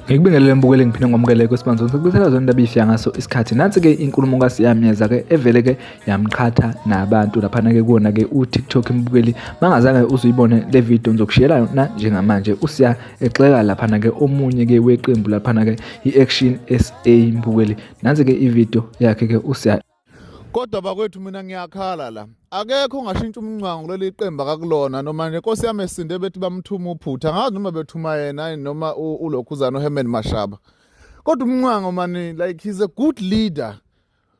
Ngikubingelele mbukeli ngiphinde ngomkeleke kwesibanzo sokubisela zona indaba ifika ngaso isikhathi nansi ke inkulumo kaSiyamyeza ke evele ke yamqhatha nabantu lapha ke kuona ke uTikTok mbukeli mangazange uzuyibone le video ngizokushiyela yona njengamanje uSya exeka lapha ke omunye ke weqembu lapha ke iAction SA mbukeli nansi ke ivideo yakhe ke uSya. Kodwa bakwethu mina ngiyakhala la akekho ongashintsha umncango kuleli qembu akakulona noma nje Nkosi yami esinde bethi bamthuma uphutha ngazi noma bethuma yena noma ulokhuzana uHerman Mashaba kodwa umncango mani like he's a good leader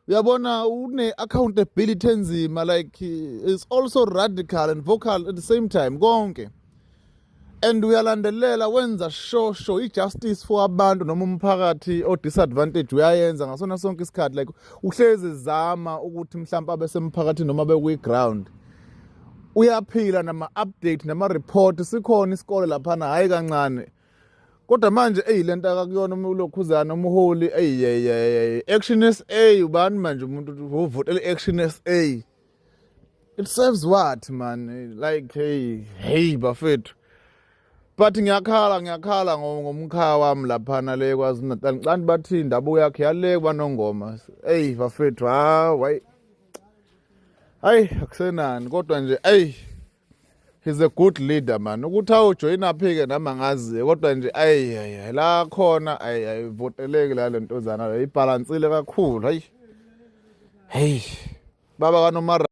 uyabona une accountability enzima like is also radical and vocal at the same time konke and uyalandelela wenza show ijustice for abantu noma umphakathi o disadvantage uyayenza ngasona sonke isikhathi like uhleze zama ukuthi mhlawumbe abesemphakathi noma bekwi ground uyaphila nama update nama report sikhona isikole lapha na hayi kancane kodwa manje lento akakuyona ulokhuzana umholi Action SA ubani manje umuntu uvotela Action SA it serves what man like hey bafethu. But ngiyakhala ngomkha wami laphana le KwaZulu-Natal ngicanda bathi indaba yakhe yale kwanongoma bafethu hayi akusenani kodwa nje he's a good leader man ukuthi awujoin aphike nama ngazi kodwa nje la khona voteleke la lentozana ibalansile kakhulu baba kaNomara